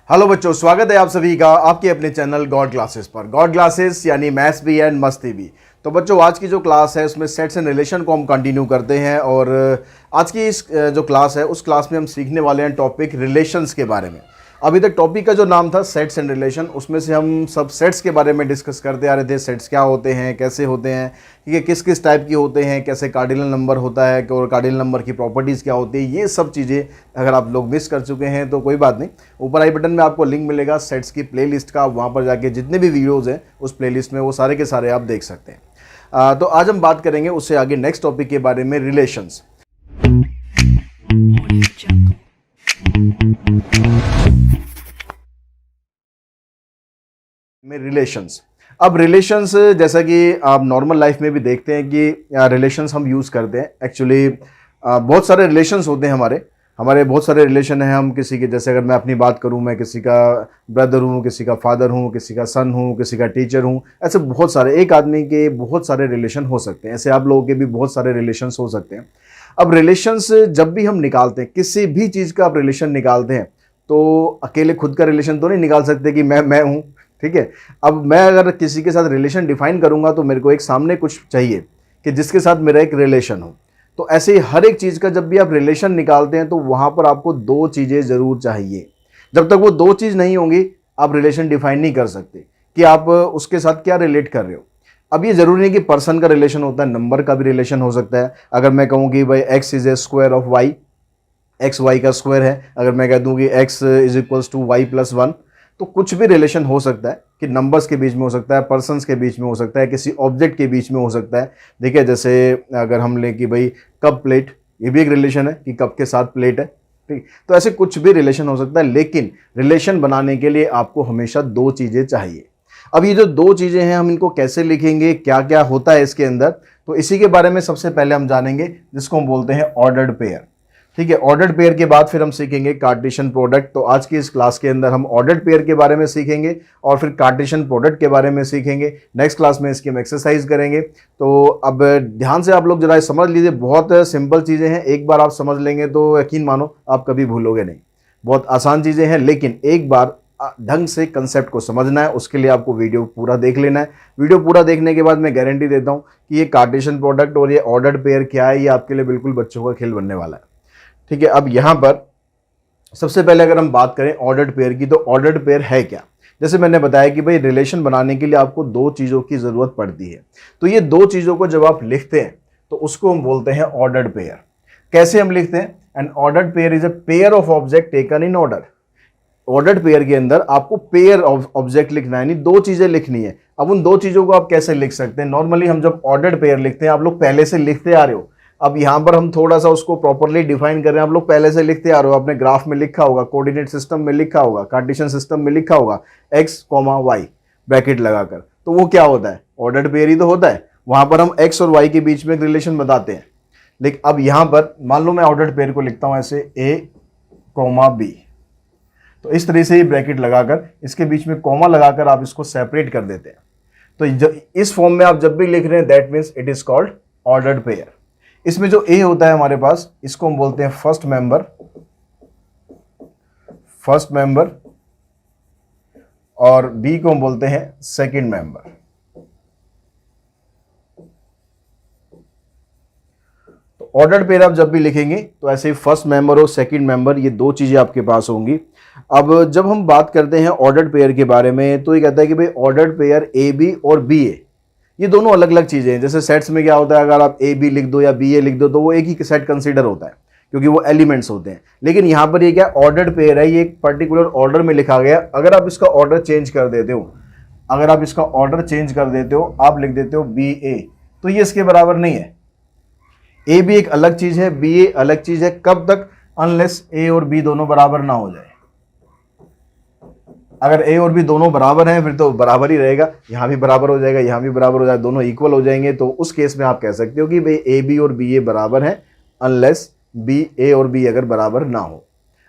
Hello बच्चों, स्वागत है आप सभी का आपके अपने चैनल गॉड क्लासेस पर। गॉड क्लासेस यानी मैथ्स भी एंड मस्ती भी। तो बच्चों, आज की जो क्लास है उसमें सेट्स एंड रिलेशन को हम कंटिन्यू करते हैं और आज की इस जो क्लास है उस क्लास में हम सीखने वाले हैं टॉपिक रिलेशंस के बारे में। अभी तक टॉपिक का जो नाम था सेट्स एंड रिलेशन, उसमें से हम सब सेट्स के बारे में डिस्कस करते आ रहे थे। सेट्स क्या होते हैं, कैसे होते हैं, ठीक है, किस किस टाइप के होते हैं, कैसे कार्डिनल नंबर होता है और कार्डिनल नंबर की प्रॉपर्टीज़ क्या होती है, ये सब चीज़ें अगर आप लोग मिस कर चुके हैं तो कोई बात नहीं। ऊपर आई बटन में आपको लिंक मिलेगा सेट्स की प्लेलिस्ट का, वहाँ पर जाके जितने भी वीडियोज़ हैं उस प्लेलिस्ट में वो सारे के सारे आप देख सकते हैं। तो आज हम बात करेंगे उससे आगे नेक्स्ट टॉपिक के बारे में, रिलेशंस में। रिलेशंस, अब रिलेशंस जैसा कि आप नॉर्मल लाइफ में भी देखते हैं कि रिलेशंस हम यूज़ करते हैं। एक्चुअली बहुत सारे रिलेशंस होते हैं हमारे बहुत सारे रिलेशन हैं। हम किसी के, जैसे अगर मैं अपनी बात करूं, मैं किसी का ब्रदर हूं, किसी का फादर हूं, किसी का सन हूं, किसी का टीचर हूं, ऐसे बहुत सारे, एक आदमी के बहुत सारे रिलेशन हो सकते हैं। ऐसे आप लोगों के भी बहुत सारे रिलेशंस हो सकते हैं। अब रिलेशंस जब भी हम निकालते हैं, किसी भी चीज़ का आप रिलेशन निकालते हैं, तो अकेले खुद का रिलेशन तो नहीं निकाल सकते कि मैं हूँ, ठीक है। अब मैं अगर किसी के साथ रिलेशन डिफाइन करूंगा तो मेरे को एक सामने कुछ चाहिए कि जिसके साथ मेरा एक रिलेशन हो। तो ऐसे ही हर एक चीज़ का जब भी आप रिलेशन निकालते हैं तो वहाँ पर आपको दो चीज़ें ज़रूर चाहिए। जब तक वो दो चीज़ नहीं होंगी आप रिलेशन डिफाइन नहीं कर सकते कि आप उसके साथ क्या रिलेट कर रहे हो। अब ये ज़रूरी नहीं कि पर्सन का रिलेशन होता है, नंबर का भी रिलेशन हो सकता है। अगर मैं कहूँ कि भाई x is a square of y, x y का स्क्वायर है, अगर मैं कह दूँ कि x is equals to y plus 1, तो कुछ भी रिलेशन हो सकता है कि नंबर्स के बीच में हो सकता है, पर्सन्स के बीच में हो सकता है, किसी ऑब्जेक्ट के बीच में हो सकता है। देखिए, जैसे अगर हम लें कि भाई कप प्लेट, ये भी एक रिलेशन है कि कप के साथ प्लेट है, ठीक। तो ऐसे कुछ भी रिलेशन हो सकता है, लेकिन रिलेशन बनाने के लिए आपको हमेशा दो चीज़ें चाहिए। अब ये जो दो चीज़ें हैं हम इनको कैसे लिखेंगे, क्या क्या होता है इसके अंदर, तो इसी के बारे में सबसे पहले हम जानेंगे, जिसको हम बोलते हैं ऑर्डर्ड पेयर, ठीक है। ऑर्डर्ड पेयर के बाद फिर हम सीखेंगे कार्टेशियन प्रोडक्ट। तो आज की इस क्लास के अंदर हम ऑर्डर्ड पेयर के बारे में सीखेंगे और फिर कार्टेशियन प्रोडक्ट के बारे में सीखेंगे। नेक्स्ट क्लास में इसकी हम एक्सरसाइज करेंगे। तो अब ध्यान से आप लोग जरा समझ लीजिए, बहुत सिंपल चीज़ें हैं। एक बार आप समझ लेंगे तो यकीन मानो आप कभी भूलोगे नहीं। बहुत आसान चीज़ें हैं, लेकिन एक बार ढंग से कंसेप्ट को समझना है, उसके लिए आपको वीडियो पूरा देख लेना है। वीडियो पूरा देखने के बाद मैं गारंटी देता हूँ कि ये कार्टेशियन प्रोडक्ट और ये ऑर्डर्ड पेयर क्या है, ये आपके लिए बिल्कुल बच्चों का खेल बनने वाला है, ठीक है। अब यहाँ पर सबसे पहले अगर हम बात करें ऑर्डर्ड पेयर की, तो ऑर्डर्ड पेयर है क्या। जैसे मैंने बताया कि भाई रिलेशन बनाने के लिए आपको दो चीज़ों की ज़रूरत पड़ती है। तो ये दो चीज़ों को जब आप लिखते हैं तो उसको हम बोलते हैं ऑर्डर्ड पेयर। कैसे हम लिखते हैं? N ordered pair is a pair of object taken in order. Ordered pair के अंदर आपको पेयर ऑफ ऑब्जेक्ट लिखना है, यानी दो चीज़ें लिखनी है। अब उन दो चीज़ों को आप कैसे लिख सकते हैं? नॉर्मली हम जब ऑर्डर्ड पेयर लिखते हैं, आप लोग पहले से लिखते आ रहे हो। अब यहाँ पर हम थोड़ा सा उसको प्रॉपरली डिफाइन कर रहे हैं। आप लोग पहले से लिखते आ रहे हो, आपने ग्राफ में लिखा होगा, कोऑर्डिनेट सिस्टम में लिखा होगा, कार्टेशियन सिस्टम में लिखा होगा x, y ब्रैकेट लगाकर। तो वो क्या होता है? ऑर्डर्ड पेयर ही तो होता है। वहां पर हम x और y के बीच में एक रिलेशन बताते हैं। लेकिन अब यहाँ पर मान लो मैं ऑर्डर्ड पेयर को लिखता हूँ ऐसे a, b, तो इस तरह से ही ब्रैकेट लगाकर इसके बीच में कॉमा लगाकर आप इसको सेपरेट कर देते हैं। तो इस फॉर्म में आप जब भी लिख रहे हैं, that means it is called ordered pair. इसमें जो ए होता है हमारे पास, इसको हम बोलते हैं फर्स्ट मेंबर, और बी को हम बोलते हैं सेकंड मेंबर। तो ऑर्डर्ड पेयर आप जब भी लिखेंगे तो ऐसे ही फर्स्ट मेंबर और सेकंड मेंबर, ये दो चीजें आपके पास होंगी। अब जब हम बात करते हैं ऑर्डर्ड पेयर के बारे में, तो ये कहता है कि भाई ऑर्डर्ड पेयर ए बी और बी ए, ये दोनों अलग अलग चीज़ें हैं। जैसे सेट्स में क्या होता है, अगर आप ए बी लिख दो या बी ए लिख दो तो वो एक ही सेट कंसीडर होता है, क्योंकि वो एलिमेंट्स होते हैं। लेकिन यहाँ पर ये क्या ऑर्डर्ड पेयर है, ये एक पर्टिकुलर ऑर्डर में लिखा गया। अगर आप इसका ऑर्डर चेंज कर देते हो, आप लिख देते हो बी ए, तो ये इसके बराबर नहीं है। ए बी एक अलग चीज़ है, बी ए अलग चीज़ है। कब तक? अनलेस ए और बी दोनों बराबर ना हो जाए। अगर ए और बी दोनों बराबर हैं फिर तो बराबर ही रहेगा, यहाँ भी बराबर हो जाएगा, यहाँ भी बराबर हो जाएगा, दोनों इक्वल हो जाएंगे। तो उस केस में आप कह सकते हो कि भाई ए बी और बी ए बराबर हैं, अनलेस बी ए और बी अगर बराबर ना हो।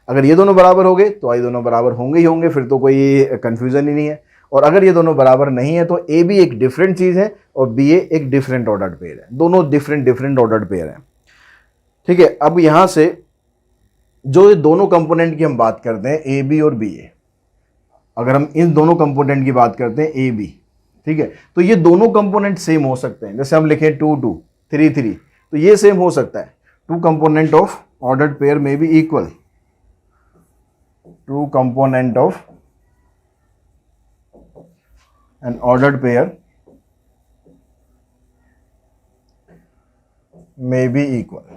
अगर ये दोनों बराबर हो गए तो ये दोनों बराबर होंगे ही होंगे, फिर तो कोई कन्फ्यूजन ही नहीं है। और अगर ये दोनों बराबर नहीं है तो ए बी एक डिफरेंट चीज़ है और बी ए एक डिफरेंट ऑर्डर्ड पेयर है। दोनों डिफरेंट ऑर्डर्ड पेयर है, ठीक है। अब यहाँ से जो ये दोनों कंपोनेंट की हम बात करते हैं, ए बी और बी ए, अगर हम इन दोनों कंपोनेंट की बात करते हैं ए बी, ठीक है, तो ये दोनों कंपोनेंट सेम हो सकते हैं। जैसे हम लिखें 2 2 3 3, तो ये सेम हो सकता है। Two component of ordered pair में be equal, two component of an ordered pair में बी इक्वल।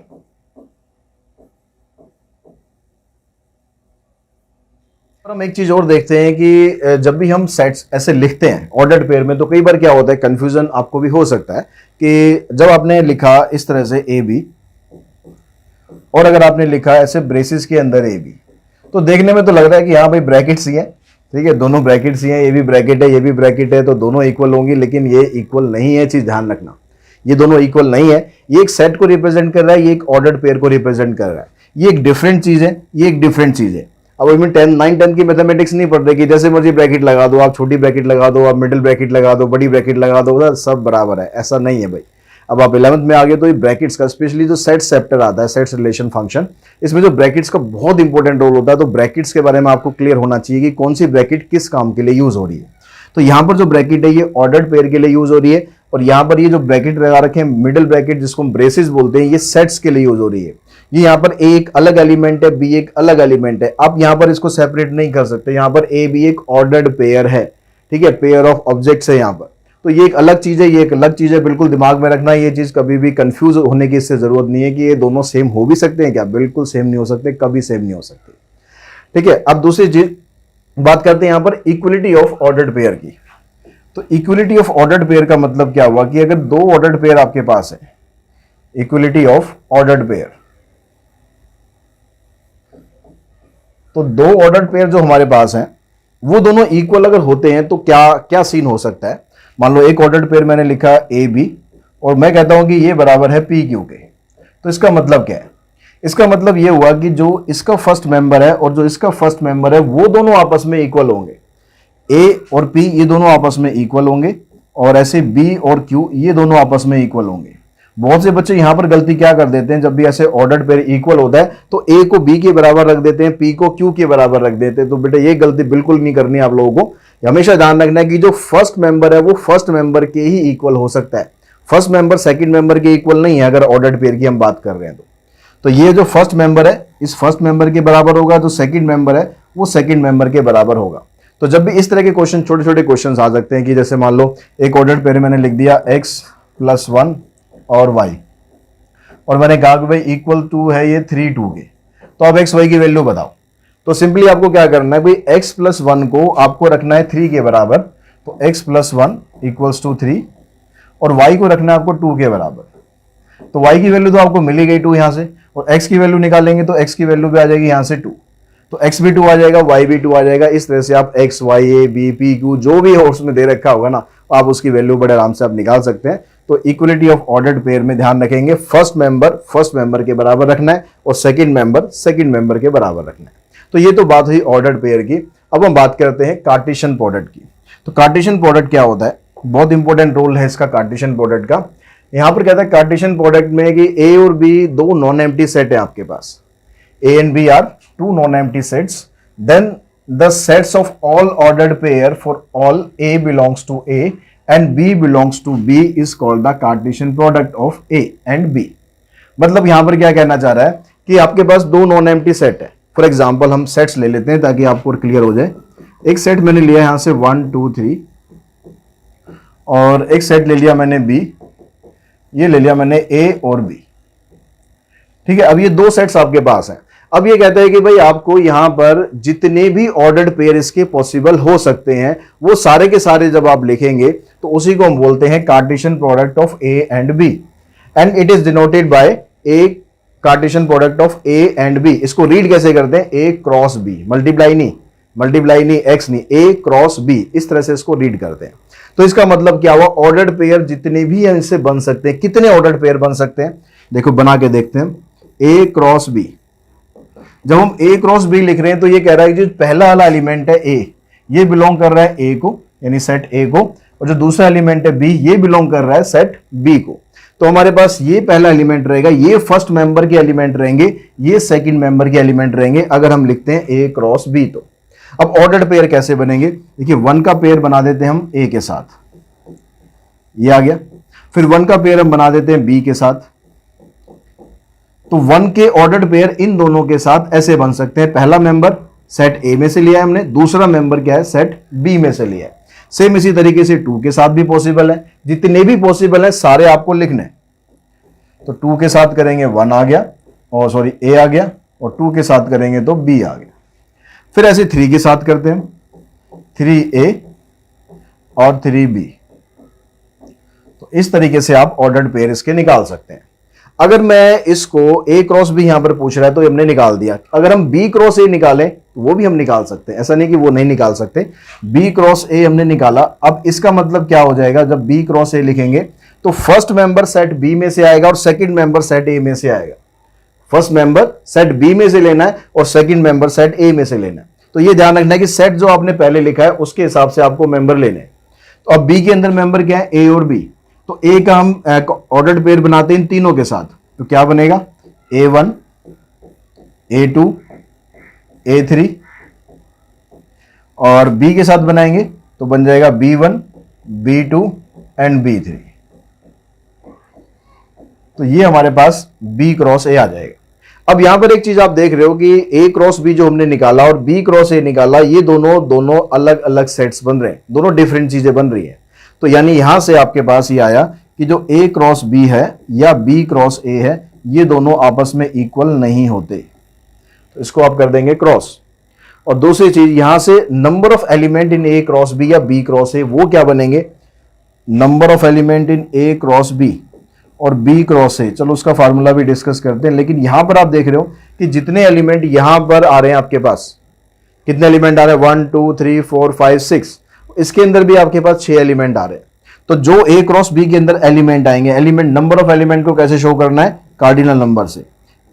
और हम एक चीज और देखते हैं कि जब भी हम सेट्स ऐसे लिखते हैं ऑर्डर्ड पेयर में, तो कई बार क्या होता है, कंफ्यूजन आपको भी हो सकता है कि जब आपने लिखा इस तरह से ए बी, और अगर आपने लिखा ऐसे ब्रेसिस के अंदर ए बी, तो देखने में तो लग रहा है कि हाँ भाई ब्रैकेट्स ही है, ठीक है, दोनों ब्रैकेट्स ही हैं, ये भी ब्रैकेट है ये भी ब्रैकेट है, तो दोनों इक्वल होंगी, लेकिन ये इक्वल नहीं है। चीज ध्यान रखना, ये दोनों इक्वल नहीं है। ये एक सेट को रिप्रेजेंट कर रहा है, ये एक ऑर्डर्ड पेयर को रिप्रेजेंट कर रहा है। ये एक डिफरेंट चीज है, ये एक डिफरेंट चीज है। अब इसमें 9 10 की मैथमेटिक्स नहीं पढ़ रही कि जैसे मर्जी ब्रैकेट लगा दो, आप छोटी ब्रैकेट लगा दो, आप मिडिल ब्रैकेट लगा दो, बड़ी ब्रैकेट लगा दो, सब बराबर है, ऐसा नहीं है भाई। अब आप 11th में आ गए तो ये ब्रैकेट्स का, स्पेशली जो सेट चैप्टर आता है, सेट्स रिलेशन फंक्शन, इसमें जो ब्रैकेट्स का बहुत इंपॉर्टेंट रोल होता है। तो ब्रैकेट्स के बारे में आपको क्लियर होना चाहिए कि कौन सी ब्रैकेट किस काम के लिए यूज हो रही है। तो यहाँ पर जो ब्रैकेट है ये ऑर्डर्ड पेयर के लिए यूज हो रही है, और यहाँ पर ये जो ब्रैकेट लगा रखे हैं मिडिल ब्रैकेट जिसको हम ब्रेसेस बोलते हैं, ये सेट्स के लिए यूज हो रही है। ये यहाँ पर ए एक अलग एलिमेंट है, बी एक अलग एलिमेंट है, आप यहाँ पर इसको सेपरेट नहीं कर सकते। यहाँ पर ए बी एक ऑर्डर्ड पेयर है, ठीक है, पेयर ऑफ ऑब्जेक्ट्स है यहाँ पर, तो ये एक अलग चीज है, ये एक अलग चीज है, बिल्कुल दिमाग में रखना। ये चीज कभी भी कंफ्यूज होने की इससे जरूरत नहीं है कि ये दोनों सेम हो भी सकते हैं क्या, बिल्कुल सेम नहीं हो सकते, कभी सेम नहीं हो सकते, ठीक है। अब दूसरी चीज बात करते हैं यहाँ पर इक्वलिटी ऑफ ऑर्डर्ड पेयर की। तो इक्वलिटी ऑफ ऑर्डर्ड पेयर का मतलब क्या हुआ कि अगर दो ऑर्डर्ड पेयर आपके पास है, इक्वलिटी ऑफ ऑर्डर्ड पेयर, तो दो ऑर्डर्ड पेयर जो हमारे पास हैं वो दोनों इक्वल अगर होते हैं तो क्या क्या सीन हो सकता है। मान लो एक ऑर्डर्ड पेयर मैंने लिखा ए बी, और मैं कहता हूं कि ये बराबर है पी क्यू के, तो इसका मतलब क्या है, इसका मतलब ये हुआ कि जो इसका फर्स्ट मेंबर है और जो इसका फर्स्ट मेंबर है वो दोनों आपस में इक्वल होंगे। ए और पी ये दोनों आपस में इक्वल होंगे, और ऐसे बी और क्यू ये दोनों आपस में इक्वल होंगे। बहुत से बच्चे यहां पर गलती क्या कर देते हैं, जब भी ऐसे ऑर्डर्ड पेयर इक्वल होता है तो ए को बी के बराबर रख देते हैं, पी को क्यू के बराबर रख देते हैं। तो बेटा ये गलती बिल्कुल नहीं करनी आप लोगों को, हमेशा ध्यान रखना है कि जो फर्स्ट मेंबर है वो फर्स्ट मेंबर के ही इक्वल हो सकता है, फर्स्ट मेंबर सेकंड मेंबर के इक्वल नहीं है अगर ऑर्डर्ड पेयर की हम बात कर रहे हैं। तो ये जो फर्स्ट मेंबर है इस फर्स्ट मेंबर के बराबर होगा, जो सेकंड मेंबर है वो सेकंड मेंबर के बराबर होगा। तो जब भी इस तरह के क्वेश्चन, छोटे छोटे क्वेश्चन आ सकते हैं कि जैसे मान लो एक ऑर्डर्ड पेयर मैंने लिख दिया x+1 और y, और मैंने कहा कि भाई इक्वल टू है ये 3 2 के, तो अब x y की वैल्यू बताओ। तो सिंपली आपको क्या करना है भाई, x+1 को आपको रखना है 3 के बराबर, तो x+1 = 3, और y को रखना है आपको 2 के बराबर। तो y की वैल्यू तो आपको मिली गई 2 यहां से, और x की वैल्यू निकालेंगे तो x की वैल्यू भी आ जाएगी यहां से 2, तो x भी 2 आ जाएगा, y भी 2 आ जाएगा। इस तरह से आप x y a b p q जो भी हो उसमें दे रखा होगा ना, आप उसकी वैल्यू बड़े आराम से आप निकाल सकते हैं। तो इक्वलिटी ऑफ ऑर्डर्ड पेयर में ध्यान रखेंगे फर्स्ट मेंबर के बराबर रखना है, और सेकंड मेंबर के बराबर रखना है। तो ये तो बात हुई ऑर्डर्ड पेयर की। अब हम बात करते हैं कार्टेशियन प्रोडक्ट की। तो कार्टेशियन प्रोडक्ट क्या होता है, बहुत इंपॉर्टेंट रोल है इसका कार्टेशियन प्रोडक्ट का। यहां पर कहता है कार्टेशियन प्रोडक्ट में कि ए और बी दो नॉन एम्प्टी सेट है आपके पास, A and B are two non-empty sets. Then the sets of all ordered pair for all A belongs to A and B belongs to B is called the Cartesian product of A and B. मतलब यहां पर क्या कहना चाह रहा है कि आपके पास दो नॉन एम्प्टी सेट है। फॉर एग्जाम्पल हम सेट्स ले लेते हैं ताकि आपको क्लियर हो जाए। एक सेट मैंने लिया यहां से 1 2 3, और एक सेट ले लिया मैंने B, ये ले लिया मैंने A और B, ठीक है। अब ये दो सेट्स आपके पास हैं। अब ये कहता है कि भाई आपको यहां पर जितने भी ऑर्डर्ड पेयर इसके पॉसिबल हो सकते हैं वो सारे के सारे जब आप लिखेंगे तो उसी को हम बोलते हैं Cartesian product of A and B, and it is denoted by A Cartesian product of A and B. इसको रीड कैसे करते हैं, ए क्रॉस बी, मल्टीप्लाई नहीं एक्स नहीं, ए क्रॉस बी, इस तरह से इसको रीड करते हैं। तो इसका मतलब क्या हुआ, ऑर्डर्ड पेयर जितने भी इनसे बन सकते हैं। कितने ऑर्डर्ड पेयर बन सकते हैं, देखो बना के देखते हैं। ए क्रॉस बी, जब हम ए क्रॉस बी लिख रहे हैं तो ये कह रहा है कि जो पहला वाला एलिमेंट है ए, ये बिलोंग कर रहा है ए को, यानी सेट ए को, और जो दूसरा एलिमेंट है बी, ये बिलोंग कर रहा है सेट बी को। तो हमारे पास ये पहला एलिमेंट रहेगा, ये फर्स्ट मेंबर के एलिमेंट रहेंगे, ये सेकंड मेंबर के एलिमेंट रहेंगे अगर हम लिखते हैं ए क्रॉस बी। तो अब ऑर्डर्ड पेयर कैसे बनेंगे, देखिए 1 का पेयर बना देते हैं हम ए के साथ, ये आ गया। फिर 1 का पेयर हम बना देते हैं बी के साथ। तो 1 के ऑर्डर्ड पेयर इन दोनों के साथ ऐसे बन सकते हैं, पहला मेंबर सेट ए में से लिया है हमने, दूसरा मेंबर क्या है सेट बी में से लिया है। सेम इसी तरीके से 2 के साथ भी पॉसिबल है, जितने भी पॉसिबल है सारे आपको लिखने। तो 2 के साथ करेंगे 1 आ गया, और सॉरी ए आ गया, और 2 के साथ करेंगे तो बी आ गया। फिर ऐसे 3 के साथ करते हैं, 3A और 3B। तो इस तरीके से आप ऑर्डर्ड पेयर इसके निकाल सकते हैं। अगर मैं इसको A क्रॉस B यहां पर पूछ रहा है तो हमने निकाल दिया। अगर हम B क्रॉस A निकालें तो वो भी हम निकाल सकते हैं, ऐसा नहीं कि वो नहीं निकाल सकते। B क्रॉस A हमने निकाला, अब इसका मतलब क्या हो जाएगा, जब B क्रॉस A लिखेंगे तो फर्स्ट मेंबर सेट B में से आएगा और सेकंड मेंबर सेट A में से आएगा। फर्स्ट मेंबर सेट B में से लेना है और सेकंड मेंबर सेट A में से लेना है। तो ये ध्यान रखना है कि सेट जो आपने पहले लिखा है उसके हिसाब से आपको मेंबर लेने हैं। तो अब B के अंदर मेंबर क्या है, A और B। तो A का हम ऑर्डर्ड पेयर बनाते हैं इन तीनों के साथ, तो क्या बनेगा A1 A2 A3, और B के साथ बनाएंगे तो बन जाएगा B1 B2 एंड B3। तो ये हमारे पास B क्रॉस A आ जाएगा। अब यहां पर एक चीज आप देख रहे हो कि A क्रॉस B जो हमने निकाला और B क्रॉस A निकाला, ये दोनों अलग अलग सेट्स बन रहे हैं, दोनों डिफरेंट चीजें बन रही हैं। तो यानी यहां से आपके पास ये आया कि जो A क्रॉस B है या B क्रॉस A है, ये दोनों आपस में इक्वल नहीं होते, तो इसको आप कर देंगे क्रॉस। और दूसरी चीज यहां से number of element in A cross B या B क्रॉस A वो क्या बनेंगे, number of element in A cross B और B क्रॉस A। चलो उसका फार्मूला भी डिस्कस करते हैं, लेकिन यहां पर आप देख रहे हो कि जितने एलिमेंट यहां पर आ रहे हैं आपके पास, कितने एलिमेंट आ रहे हैं 1 2 3 4 5 6, इसके अंदर भी आपके पास 6 एलिमेंट आ रहे हैं। तो जो A क्रॉस B के अंदर एलिमेंट आएंगे, एलिमेंट नंबर ऑफ एलिमेंट को कैसे शो करना है, कार्डिनल नंबर से,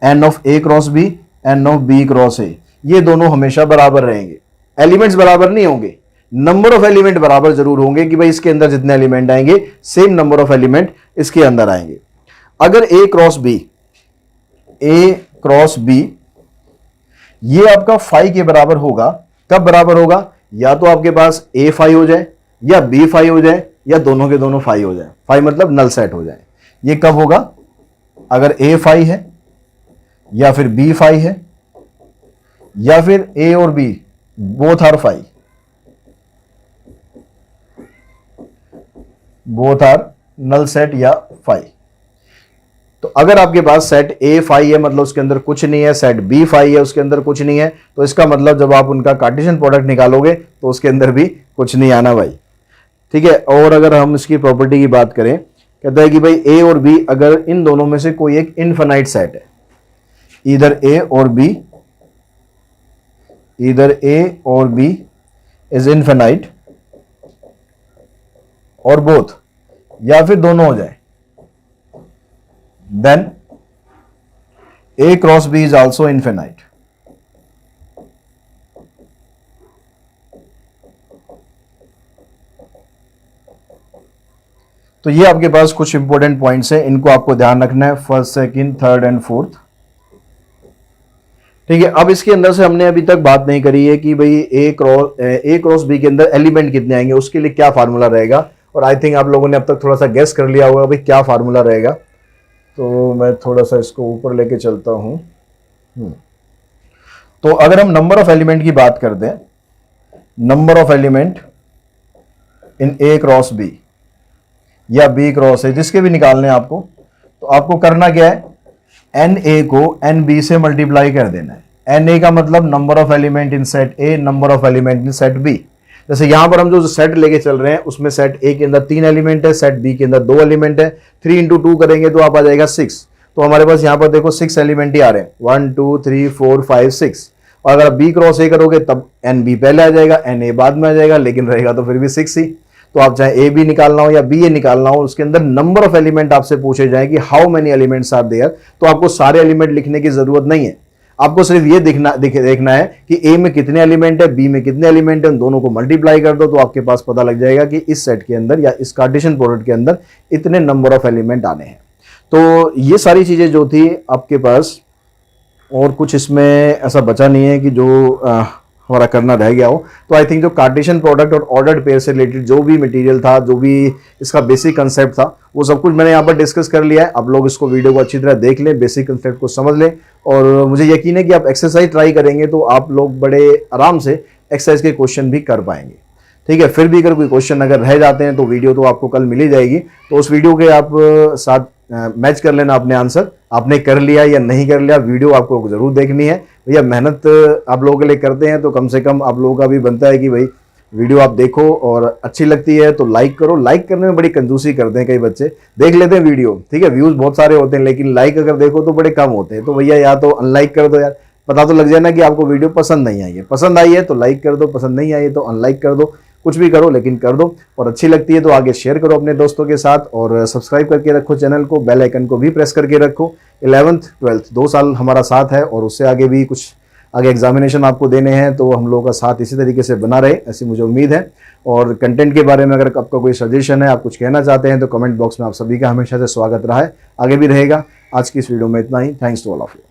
n of A cross B n of B cross A, ये दोनों हमेशा बराबर रहेंगे। एलिमेंट्स बराबर नहीं होंगे, नंबर ऑफ एलिमेंट बराबर जरूर होंगे कि भाई इसके अंदर जितने एलिमेंट आएंगे सेम नंबर ऑफ एलिमेंट इसके अंदर आएंगे। अगर A क्रॉस B ये आपका 5 के बराबर होगा, कब बराबर होगा, या तो आपके पास A 5 हो जाए या B 5 हो जाए या दोनों के दोनों 5 हो जाए, 5 मतलब नल सेट हो जाए। ये कब होगा, अगर A 5 है या फिर B 5 है या फिर A और B both are 5, both are null set या 5। तो अगर आपके पास सेट A 5 है मतलब उसके अंदर कुछ नहीं है, सेट B 5 है उसके अंदर कुछ नहीं है, तो इसका मतलब जब आप उनका कार्टेशियन प्रोडक्ट निकालोगे तो उसके अंदर भी कुछ नहीं आना भाई, ठीक है। और अगर हम इसकी प्रॉपर्टी की बात करें, कहता है कि भाई A और B अगर इन दोनों में से कोई एक इनफाइनाइट सेट है, इधर A और B इज इनफाइनाइट और बोथ, या फिर दोनों हो जाए, then A cross B is also infinite। तो ये आपके पास कुछ इंपॉर्टेंट पॉइंट्स हैं, इनको आपको ध्यान रखना है, first second third and fourth, ठीक है। अब इसके अंदर से हमने अभी तक बात नहीं करी है कि भाई A क्रॉस B के अंदर एलिमेंट कितने आएंगे, उसके लिए क्या फार्मूला रहेगा। और आई थिंक आप लोगों ने अब तक थोड़ा सा गेस कर लिया होगा भाई क्या फार्मूला रहेगा। तो मैं थोड़ा सा इसको ऊपर लेके चलता हूं। तो अगर हम नंबर ऑफ एलिमेंट की बात करते हैं, number of element in A cross B या B क्रॉस A, जिसके भी निकालने हैं आपको, तो आपको करना क्या है, NA को NB से मल्टीप्लाई कर देना है। NA का मतलब number of element in set A, number of element in set B। जैसे यहां पर हम जो सेट लेके चल रहे हैं उसमें सेट A के अंदर 3 एलिमेंट है, सेट B के अंदर 2 एलिमेंट है, 3 इंटू 2 करेंगे तो आप आ जाएगा 6। तो हमारे पास यहां पर देखो 6 एलिमेंट ही आ रहे हैं, 1 2 3 4 5 6। और अगर आप B क्रॉस A करोगे तब NB पहले आ जाएगा, NA बाद में आ जाएगा, लेकिन रहेगा तो फिर भी 6 ही। तो आप चाहे AB निकालना हो या BA निकालना हो, उसके अंदर नंबर ऑफ एलिमेंट आपसे पूछे जाए कि how many elements are there, तो आपको सारे एलिमेंट लिखने की जरूरत नहीं है। आपको सिर्फ ये देखना है कि A में कितने एलिमेंट है, B में कितने एलिमेंट है, उन दोनों को मल्टीप्लाई कर दो तो आपके पास पता लग जाएगा कि इस सेट के अंदर या इस कार्टेशियन प्रोडक्ट के अंदर इतने नंबर ऑफ एलिमेंट आने हैं। तो ये सारी चीजें जो थी आपके पास, और कुछ इसमें ऐसा बचा नहीं है कि जो हमारा करना रह गया हो। तो आई थिंक जो कार्टेशियन प्रोडक्ट और ऑर्डर्ड पेयर से रिलेटेड जो भी मटेरियल था, जो भी इसका बेसिक कंसेप्ट था, वो सब कुछ मैंने यहाँ पर डिस्कस कर लिया है। आप लोग इसको वीडियो को अच्छी तरह देख लें, बेसिक कंसेप्ट को समझ लें, और मुझे यकीन है कि आप एक्सरसाइज ट्राई करेंगे तो आप लोग बड़े आराम से एक्सरसाइज के क्वेश्चन भी कर पाएंगे। ठीक है, फिर भी अगर कोई क्वेश्चन अगर रह जाते हैं तो वीडियो तो आपको कल मिल ही जाएगी, तो उस वीडियो के आप साथ मैच कर लेना अपने आंसर, आपने कर लिया या नहीं कर लिया, वीडियो आपको जरूर देखनी है। भैया मेहनत आप लोगों के लिए करते हैं तो कम से कम आप लोगों का भी बनता है कि भाई वीडियो आप देखो, और अच्छी लगती है तो लाइक करो। लाइक करने में बड़ी कंजूसी करते हैं कई बच्चे, देख लेते हैं वीडियो, ठीक है, व्यूज बहुत सारे होते हैं, लेकिन लाइक अगर देखो तो बड़े कम होते हैं। तो भैया या तो अनलाइक कर दो यार, पता तो लग जाए ना कि आपको वीडियो पसंद नहीं आई है। पसंद आई है तो लाइक कर दो, पसंद नहीं आई है तो अनलाइक कर दो, कुछ भी करो लेकिन कर दो। और अच्छी लगती है तो आगे शेयर करो अपने दोस्तों के साथ, और सब्सक्राइब करके रखो चैनल को, बेल आइकन को भी प्रेस करके रखो। 11th 12th 2 साल हमारा साथ है, और उससे आगे भी कुछ आगे एग्जामिनेशन आपको देने हैं, तो हम लोगों का साथ इसी तरीके से बना रहे, ऐसी मुझे उम्मीद है। और कंटेंट के बारे में अगर आपका कोई सजेशन है, आप कुछ कहना चाहते हैं, तो कमेंट बॉक्स में आप सभी का हमेशा से स्वागत रहा है, आगे भी रहेगा। आज की इस वीडियो में इतना ही। Thanks to all of you.